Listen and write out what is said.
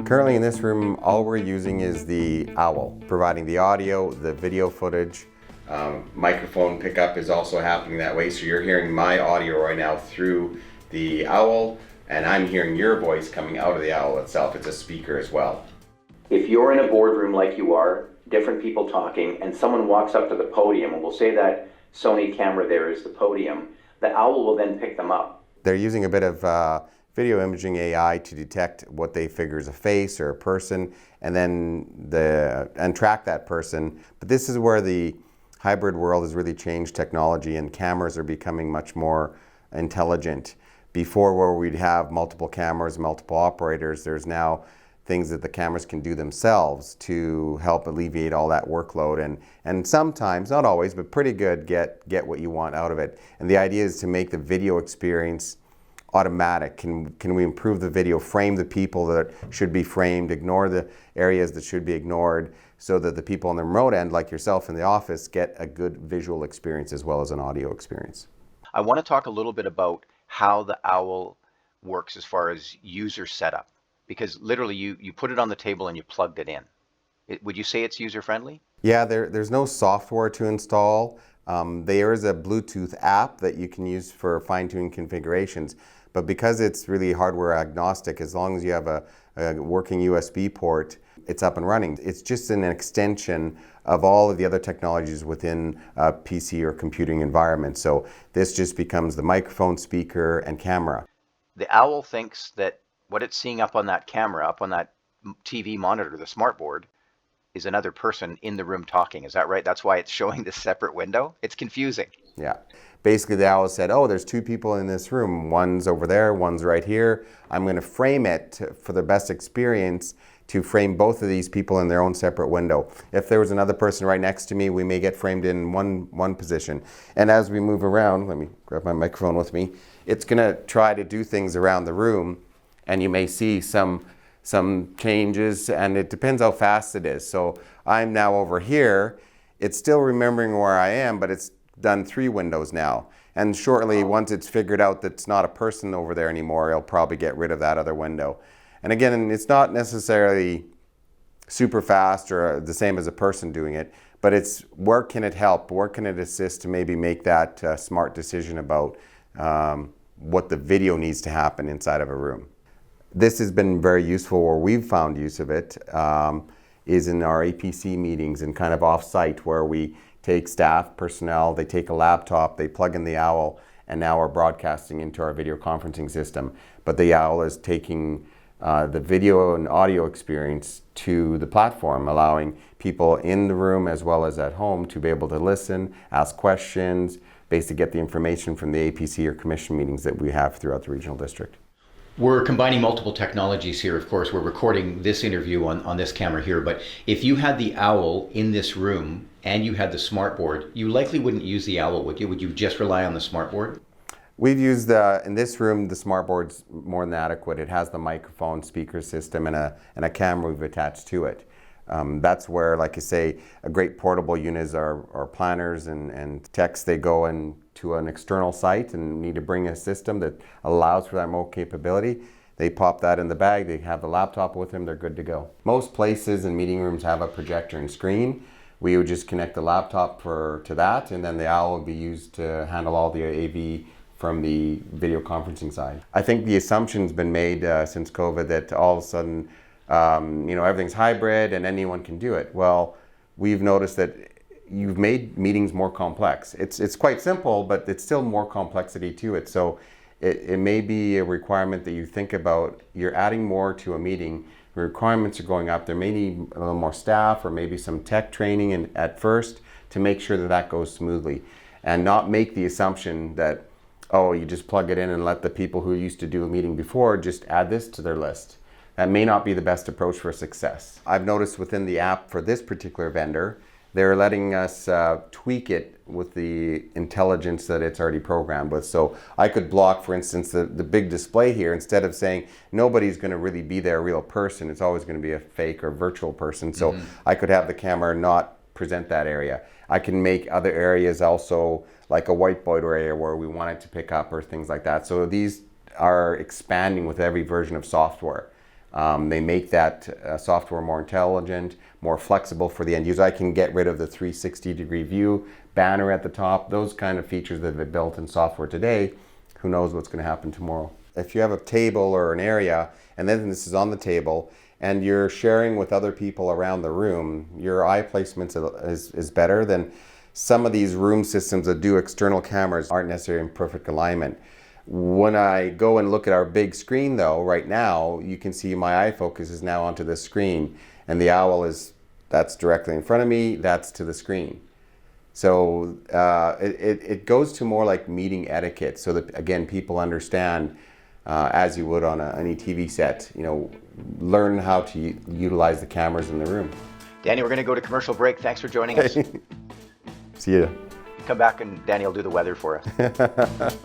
Currently in this room, all we're using is the owl, providing the audio, the video footage. Microphone pickup is also happening that way, so you're hearing my audio right now through the owl, and I'm hearing your voice coming out of the owl itself. It's a speaker as well. If you're in a boardroom like you are, different people talking, and someone walks up to the podium, and we'll say that Sony camera there is the podium, the owl will then pick them up. They're using a bit of video imaging AI to detect what they figure is a face or a person, and then track that person. But this is where the hybrid world has really changed technology, and cameras are becoming much more intelligent. Before, where we'd have multiple cameras, multiple operators, there's now things that the cameras can do themselves to help alleviate all that workload, and sometimes, not always, but pretty good, get what you want out of it. And the idea is to make the video experience automatic. Can we improve the video, frame the people that should be framed, ignore the areas that should be ignored, so that the people on the remote end, like yourself in the office, get a good visual experience as well as an audio experience. I want to talk a little bit about how the owl works as far as user setup, because literally you put it on the table and you plugged it in. Would you say it's user-friendly? Yeah, there's no software to install. There is a Bluetooth app that you can use for fine-tuning configurations, but because it's really hardware agnostic, as long as you have a working USB port, it's up and running. It's just an extension of all of the other technologies within a PC or computing environment. So this just becomes the microphone, speaker, and camera. The owl thinks that what it's seeing up on that camera, up on that TV monitor, the smartboard, is another person in the room talking. Is that right? That's why it's showing this separate window? It's confusing. Yeah. Basically, the owl said, oh, there's two people in this room. One's over there, one's right here. I'm going to frame it for the best experience to frame both of these people in their own separate window. If there was another person right next to me, we may get framed in one position. And as we move around, let me grab my microphone with me, it's going to try to do things around the room, and you may see some changes, and it depends how fast it is. So I'm now over here. It's still remembering where I am, but it's done 3 windows now. And shortly, once it's figured out that it's not a person over there anymore, it'll probably get rid of that other window. And again, it's not necessarily super fast or the same as a person doing it, but it's where can it help? Where can it assist to maybe make that smart decision about what the video needs to happen inside of a room? This has been very useful. Where we've found use of it is in our APC meetings and kind of off-site, where we take staff, personnel, they take a laptop, they plug in the owl, and now we're broadcasting into our video conferencing system. But the owl is taking the video and audio experience to the platform, allowing people in the room as well as at home to be able to listen, ask questions, basically get the information from the APC or commission meetings that we have throughout the regional district. We're combining multiple technologies here. Of course, we're recording this interview on this camera here, but if you had the owl in this room and you had the smartboard, you likely wouldn't use the owl, would you? Would you just rely on the smartboard? We've used, in this room, the smartboard's more than adequate. It has the microphone, speaker system, and a camera we've attached to it. That's where, like you say, a great portable unit is our planners and techs. They go to an external site and need to bring a system that allows for that remote capability. They pop that in the bag, they have the laptop with them, they're good to go. Most places and meeting rooms have a projector and screen. We would just connect the laptop to that, and then the owl would be used to handle all the AV from the video conferencing side. I think the assumption's been made since COVID that all of a sudden everything's hybrid and anyone can do it. Well, we've noticed that you've made meetings more complex. It's quite simple, but it's still more complexity to it. So it may be a requirement that you think about. You're adding more to a meeting. The requirements are going up. There may need a little more staff or maybe some tech training at first to make sure that goes smoothly, and not make the assumption that, oh, you just plug it in and let the people who used to do a meeting before just add this to their list. That may not be the best approach for success. I've noticed within the app for this particular vendor, they're letting us tweak it with the intelligence that it's already programmed with. So I could block, for instance, the big display here. Instead of saying nobody's going to really be there, a real person, it's always going to be a fake or virtual person. So I could have the camera not present that area. I can make other areas also like a whiteboard area where we want it to pick up or things like that. So these are expanding with every version of software. They make that software more intelligent, more flexible for the end user. I can get rid of the 360-degree view banner at the top, those kind of features that have been built in software today. Who knows what's going to happen tomorrow? If you have a table or an area, and then this is on the table, and you're sharing with other people around the room, your eye placement is better than some of these room systems that do external cameras aren't necessarily in perfect alignment. When I go and look at our big screen though, right now, you can see my eye focus is now onto the screen, and the owl that's directly in front of me, that's to the screen. So it goes to more like meeting etiquette, so that again, people understand, as you would on any TV set, learn how to utilize the cameras in the room. Danny, we're going to go to commercial break. Thanks for joining us. See you. Come back and Danny will do the weather for us.